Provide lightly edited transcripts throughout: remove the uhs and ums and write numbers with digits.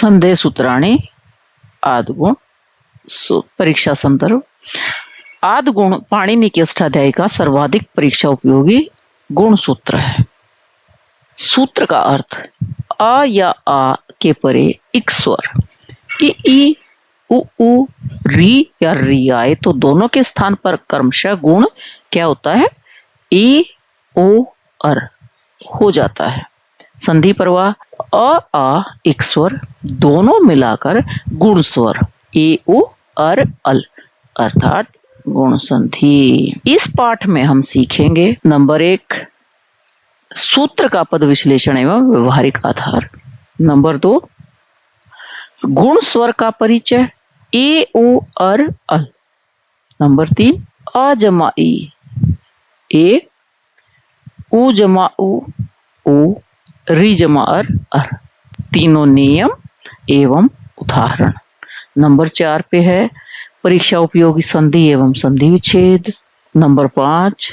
संदेह सूत्राणि आद्गुण परीक्षा संदर्भ। आद्गुण पाणिनि के अष्टाध्यायी का सर्वाधिक परीक्षा उपयोगी गुण सूत्र है। सूत्र का अर्थ अ या आ के परे इक स्वर ई उ री या री आए तो दोनों के स्थान पर क्रमशः गुण क्या होता है, ई ओ अर हो जाता है। संधि प्रवाह अ आ एक स्वर दोनों मिलाकर गुण स्वर ए ओ अर अल अर्थात गुण संधि। इस पाठ में हम सीखेंगे नंबर 1 सूत्र का पद विश्लेषण एवं व्यवहारिक आधार। नंबर 2 गुण स्वर का परिचय ए ओ अर अल। नंबर 3 अ जमा ई ए उ जमा उ री जमा अर तीनों नियम एवं उदाहरण। नंबर 4 पे है परीक्षा उपयोगी संधि एवं संधि विच्छेद। नंबर 5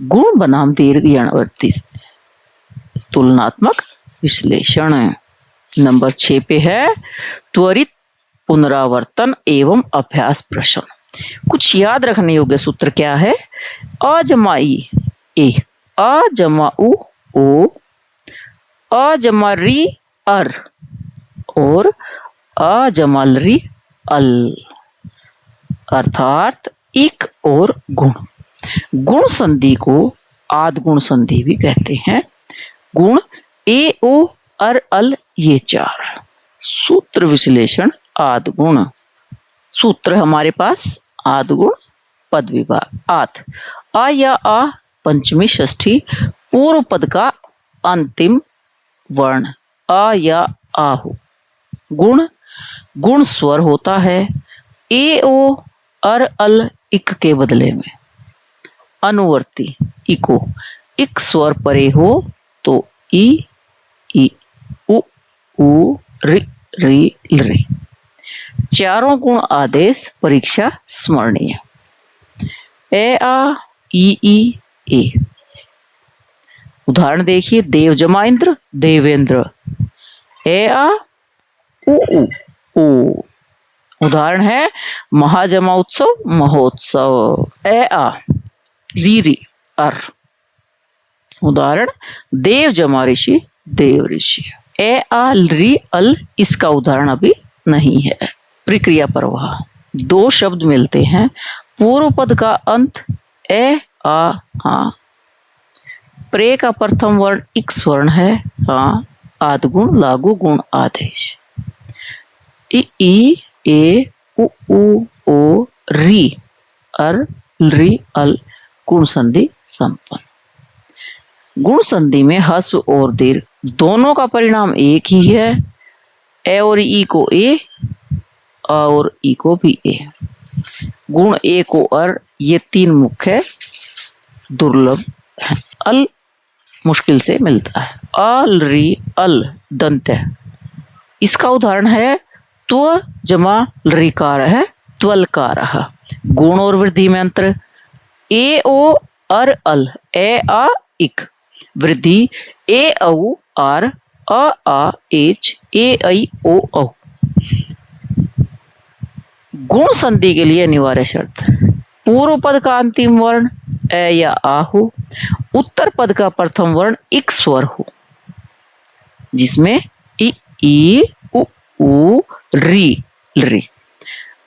गुण बनाम दीर्घ यणवर्ती तुलनात्मक विश्लेषण। नंबर 6 पे है त्वरित पुनरावर्तन एवं अभ्यास प्रश्न। कुछ याद रखने योग्य सूत्र क्या है, अ जमा ई ए, अ जमा उ ओ, अ जमा री अर और अ जमा री अल अर्थात इक और गुण। गुण संधि को आद्गुण संधि भी कहते हैं। गुण ए ओ अर अल ये 4। सूत्र विश्लेषण आद्गुण। सूत्र हमारे पास आद्गुण पद विभाग आत आ या आ पंचमी षष्ठी पूर्व पद का अंतिम वर्ण आ या आ हो। गुण गुण स्वर होता है ए ओ अर अल इक के बदले में। अनुवर्ती इको इक स्वर परे हो तो ई उ री री। चारों गुण आदेश परीक्षा स्मरणीय ए आ ई ए। उदाहरण देखिए देव जमा इंद्र देवेंद्र ए आ उ ऊ। उदाहरण है महाजमा उत्सव महोत्सव ए आ री अर। उदाहरण देव जमा ऋषि देव ऋषि ए आ री अल। इसका उदाहरण अभी नहीं है। प्रक्रिया प्रवाह दो शब्द मिलते हैं पूर्व पद का अंत ए आ हाँ प्रे का प्रथम वर्ण इक स्वर्ण है हाँ आद्गुण लागू गुण आदेश ई ए उ ओ री अर री अल गुण संधि संपन्न। गुण संधि में ह्रस्व और दीर्घ दोनों का परिणाम एक ही है। ए और ई को ए और ई को भी ए। गुण ए को अर ये 3 मुख्य दुर्लभ है। अल मुश्किल से मिलता है। अल री अल दंत है। इसका उदाहरण है त्व जमा ऋकार है त्वलकार। गुण और वृद्धि में अंतर ए ओ अर अल ए आ इक। वृद्धि ए औ are a uh H A ऐ ओ औ। गुण संधि के लिए अनिवार्य शर्त पूर्व पद का अंतिम वर्ण ए या आ हो, उत्तर पद का प्रथम वर्ण इक स्वर हो जिसमें ई उ री री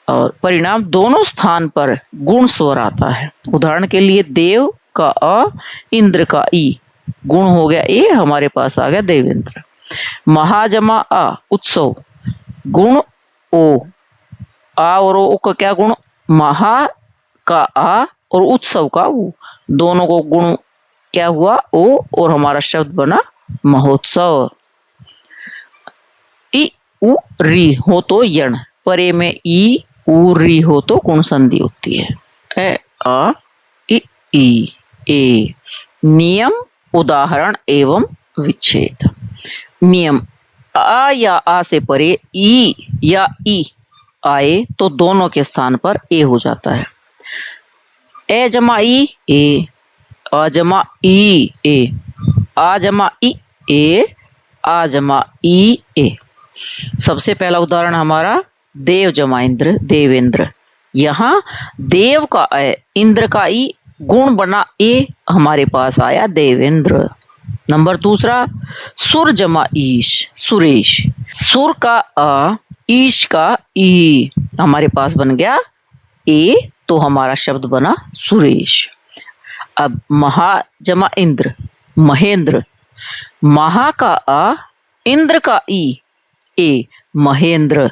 और परिणाम दोनों स्थान पर गुण स्वर आता है। उदाहरण के लिए देव का अ इंद्र का ई गुण हो गया ए हमारे पास आ गया देवेंद्र। महाजमा आ उत्सव गुण ओ आ और ओ का क्या गुण महा का आ और उत्सव का उ दोनों को गुण क्या हुआ ओ और हमारा शब्द बना महोत्सव। ई उ री हो तो यण परे में ई उ री हो तो गुण संधि होती है। ए आ ई ए। नियम उदाहरण एवं विच्छेद। नियम आ या आ से परे ई या ई आए तो दोनों के स्थान पर ए हो जाता है। ए जमा ई ए आ जमा ई ए आ जमा ई ए आ जमा ई ए। सबसे पहला उदाहरण हमारा देव जमा इंद्र, देवेंद्र। यहाँ देव का अ, इंद्र का ई, गुण बना ए, हमारे पास आया देवेंद्र। नंबर दूसरा, सुर जमा ईश, सुरेश। सुर का अ, ईश का ई, हमारे पास बन गया ए, तो हमारा शब्द बना सुरेश। अब महा जमा इंद्र, महेंद्र। महा का अ, इंद्र का ई, ए, महेंद्र।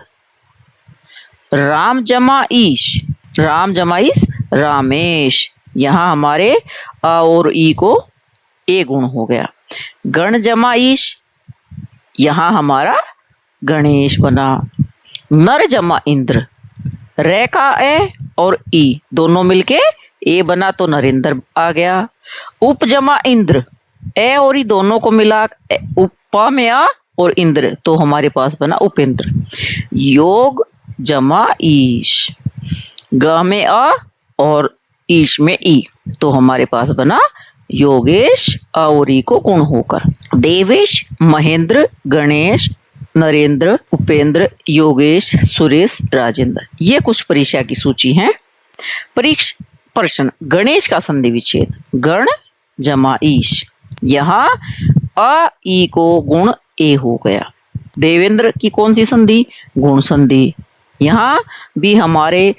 राम जमा ईश, राम जमा ईश, रामेश। यहाँ हमारे अ और ई को ए गुण हो गया। गण जमा ईश, यहाँ हमारा गणेश बना। नर जमा इंद्र, रे का ए और ई दोनों मिलके ए बना तो नरेंद्र आ गया। उप जमा इंद्र, ए और ई दोनों को मिला उपा में आ और इंद्र, तो हमारे पास बना उपेंद्र। योग जमा ईश, ग में अ और ईश में ई, तो हमारे पास बना योगेश, अ और ई को गुण होकर। देवेश, महेंद्र, गणेश, नरेंद्र, उपेंद्र, योगेश, सुरेश, राजेंद्र। ये कुछ परीक्षा की सूची है। प्रश्न, गणेश का संधि विच्छेद। गण जमा ईश, यहाँ अ ई को गुण ए हो गया। देवेंद्र की कौन सी संधि? गुण संधि। यहाँ भी हमारे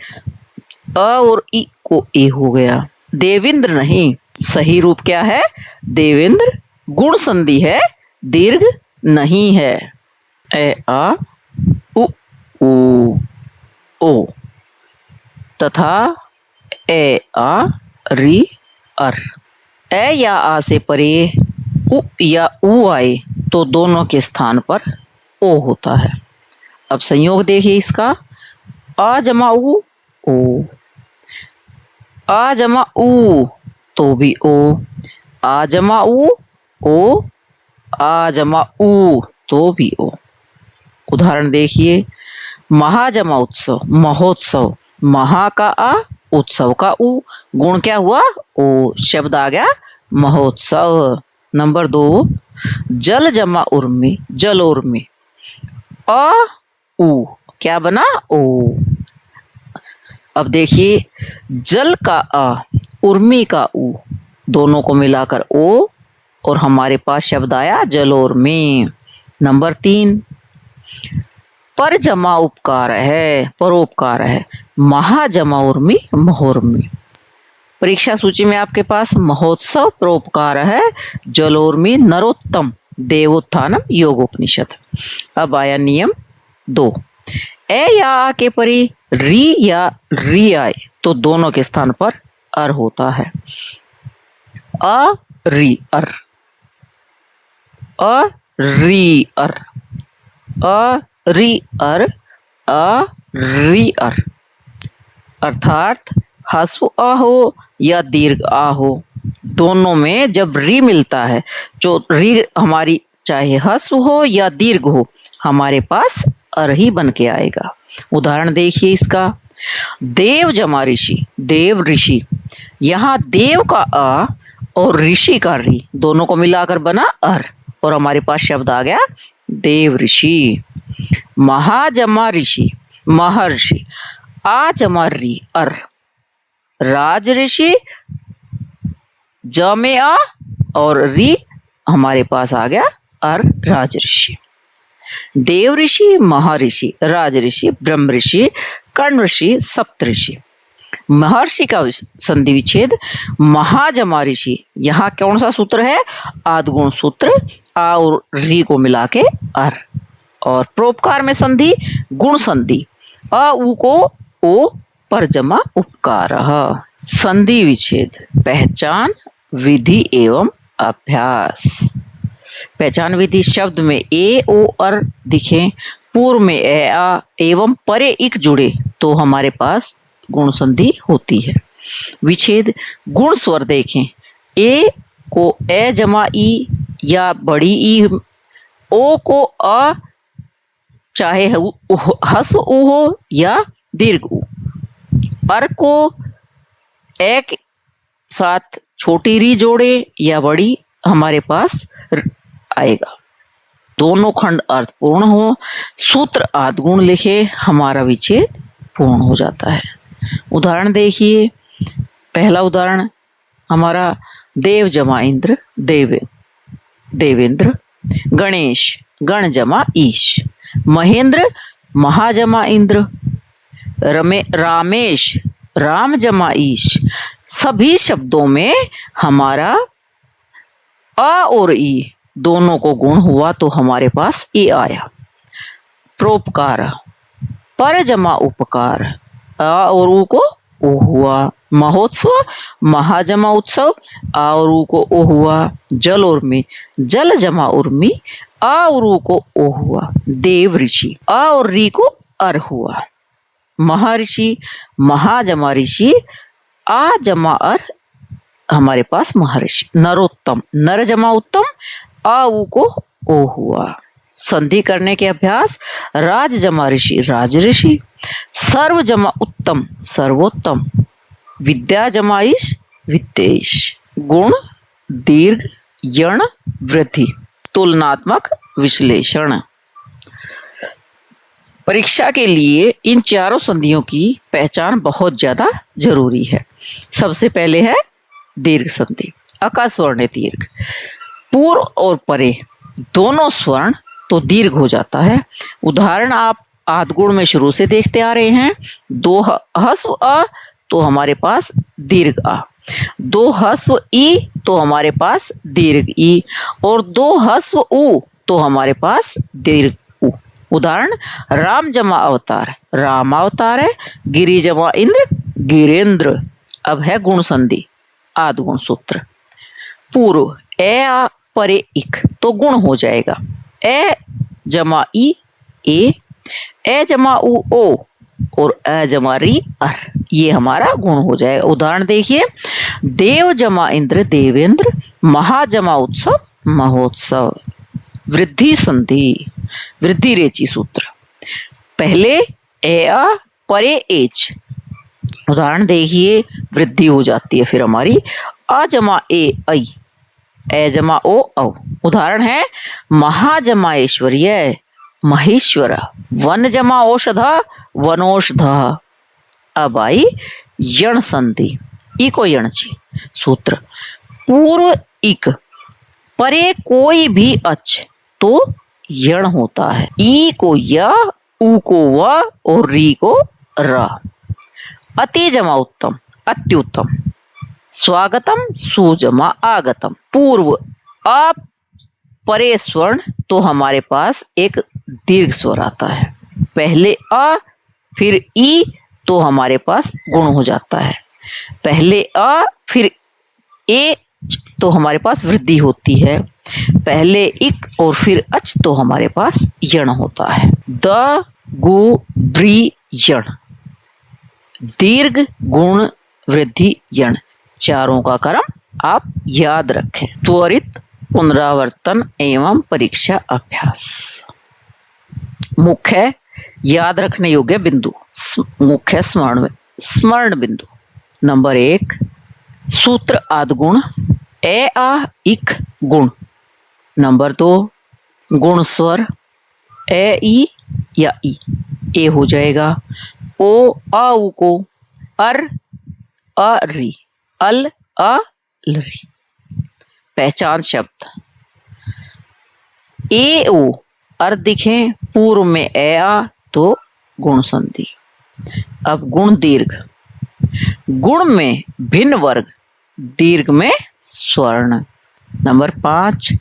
अ और ई को ए हो गया। देवेंद्र नहीं, सही रूप क्या है? देवेंद्र। गुण संधि है, दीर्घ नहीं है। ए आ उ ऊ ओ तथा ए आ री अर। ए या आ से परे उ या ऊ आए तो दोनों के स्थान पर ओ होता है। अब संयोग देखिए इसका, आ जमा ऊ, ओ। आ जमा ऊ तो भी ओ, आ जमा ऊ ओ, आ जमा ऊ तो भी ओ। उदाहरण देखिए, महाजमा उत्सव, महोत्सव। महा का आ, उत्सव का उ, गुण क्या हुआ? ओ, शब्द आ गया महोत्सव। नंबर 2, जल जमा उर्मी, जल उर्मी। अ उ क्या बना? ओ। अब देखिए, जल का अ, उर्मी का उ, दोनों को मिलाकर ओ, और हमारे पास शब्द आया जलोर्मी। नंबर 3, पर जमा उपकार है, परोपकार है। महा जमा उर्मी, महोर्मी। परीक्षा सूची में आपके पास महोत्सव, परोपकार है, जलोर्मी, नरोत्तम, देवोत्थानम, योगोपनिषद। अब आया नियम 2, ए या आ के परी री या री आए तो दोनों के स्थान पर अर होता है। अ री अर, अ री अर, अ री अर, अ री अर। अर्थात ह्रस्व अ हो या दीर्घ आ हो, दोनों में जब री मिलता है, जो री हमारी चाहे ह्रस्व हो या दीर्घ हो, हमारे पास अर ही बन के आएगा। उदाहरण देखिए इसका, देव जमा ऋषि, देव ऋषि। यहाँ देव का अ और ऋषि का री दोनों को मिलाकर बना अर, और हमारे पास शब्द आ गया देव ऋषि। महाजमा ऋषि, महर्षि। आ जमा री अर, राज ऋषि, ज में आ और री हमारे पास आ गया अर, राज ऋषि। देव ऋषि, महर्षि, राज ऋषि, ब्रह्म ऋषि, कर्ण ऋषि, सप्त ऋषि। महर्षि का संधि विच्छेद। महाजमा ऋषि, यहाँ कौन सा सूत्र है? आद्गुण सूत्र, आ और री को मिला के अर। और परोपकार में संधि गुण संधि, अ उ को ओ पर जमा उपकार। संधि विच्छेद, पहचान, विधि एवं अभ्यास। पहचान विधि, शब्द में ए ओ अर दिखे, पूर्व में ए आ एवं परे इक जुड़े तो हमारे पास गुण संधि होती है। विच्छेद, गुण स्वर देखें, ए को ए जमा ई या बड़ी ई, ओ को अ चाहे ह्रस्व उ हो या दीर्घ उ, अर को ए के साथ छोटी री जोड़े या बड़ी, हमारे पास आएगा। दोनों खंड अर्थपूर्ण हो, सूत्र आदि गुण लिखे, हमारा विच्छेद पूर्ण हो जाता है। उदाहरण देखिए, पहला उदाहरण हमारा देव जमा इंद्र देवेंद्र, गणेश गण जमा ईश, महेंद्र महा जमा इंद्र, रामेश राम जमा ईश। सभी शब्दों में हमारा अ और ई दोनों को गुण हुआ तो हमारे पास ए आया। परोपकार, पर जमा उपकार, अ और ऊ को ओ हुआ। महोत्सव, महा जमा उत्सव, आ और ऊ को ओ हुआ। जल और में, जल जमा उर्मी, आ और ऊ को ओ हुआ। देव ऋषि, आ और री को अर हुआ। महर्षि, महा जमा ऋषि, आ जमा अर, हमारे पास महर्षि। नरोत्तम, नर जमा उत्तम, आ ऊ को ओ हुआ। संधि करने के अभ्यास, राज जमा ऋषि राज ऋषि, सर्व जमा उत्तम सर्वोत्तम, विद्या जमा ईश विद्येश। गुण, दीर्घ, यण, वृद्धि। तुलनात्मक विश्लेषण। परीक्षा के लिए इन चारों संधियों की पहचान बहुत ज्यादा जरूरी है। सबसे पहले है दीर्घ संधि। अका स्वर्ण दीर्घ, पूर्व और परे दोनों स्वर्ण तो दीर्घ हो जाता है। उदाहरण आप आदगुण में शुरू से देखते आ रहे हैं। दो हस्व अ तो हमारे पास दीर्घ आ, दो हस्व ई तो हमारे पास दीर्घ ई, और दो हस्व उ तो हमारे पास दीर्घ उ। उदाहरण, राम जमा अवतार राम अवतार है, गिरि जमा इंद्र गिरेंद्र। अब है गुण संधि, आदगुण सूत्र। पूर्व ए आ परे इक तो गुण हो जाएगा। ए जमा ई ए जमा उ ओ और अ जमा री अर, ये हमारा गुण हो जाएगा। उदाहरण देखिए, देव जमा इंद्र देवेंद्र, महा जमा उत्सव महोत्सव। वृद्धि संधि, वृद्धि रेची सूत्र। पहले ए आ परे एच, उदाहरण देखिए, वृद्धि हो जाती है फिर हमारी। अ जमा ए ऐ, ए जमा ओ औ। उदाहरण है, महाजमा ऐश्वर्य महेश्वर, वन जमा औषध वनौषध। अब आई यण संधि, इको यणची सूत्र। पूर्व इक, परे कोई भी अच तो यण होता है। ई को य, उ को व और री को र। अति जमा उत्तम अत्युत्तम, स्वागतम सुजमा आगतम। पूर्व अ परे स्वर्ण तो हमारे पास एक दीर्घ स्वर आता है। पहले अ फिर ई तो हमारे पास गुण हो जाता है। पहले अ फिर ए तो हमारे पास वृद्धि होती है। पहले इक और फिर अच तो हमारे पास यण होता है। द गु ब्री यण, दीर्घ गुण वृद्धि यण, चारों का क्रम आप याद रखें। त्वरित पुनरावर्तन एवं परीक्षा अभ्यास। मुख्य याद रखने योग्य बिंदु, मुख्य स्मरण बिंदु। नंबर 1, सूत्र आदगुण ए आ इक गुण। नंबर 2, गुण स्वर ए ई या ई, ए हो जाएगा। ओ आ उ को अर अ री, अल अ ल री। पहचान शब्द, ए ओ अर दिखे, पूर्व में ए आ तो गुण संधि। अब गुण दीर्घ, गुण में भिन्न वर्ग, दीर्घ में स्वर्ण। नंबर 5,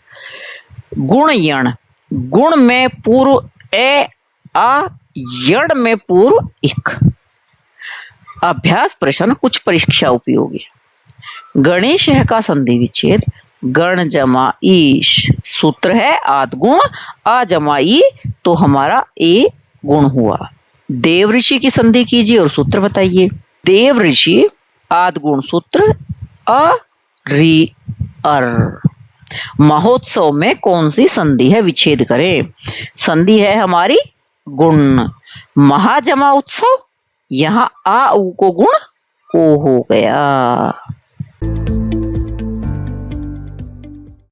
गुण यण, गुण में पूर्व ए आ, यण में पूर्व इक। अभ्यास प्रश्न कुछ परीक्षा उपयोगी। गणेश का संधि विच्छेद, गण जमा ईश, सूत्र है आदगुण, आ जमा ई तो हमारा ए गुण हुआ। देव ऋषि की संधि कीजिए और सूत्र बताइए। देव ऋषि आदगुण सूत्र अ री अर। महोत्सव में कौन सी संधि है, विच्छेद करें। संधि है हमारी गुण। महाजमा उत्सव, यहां आ उ को गुण ओ हो गया।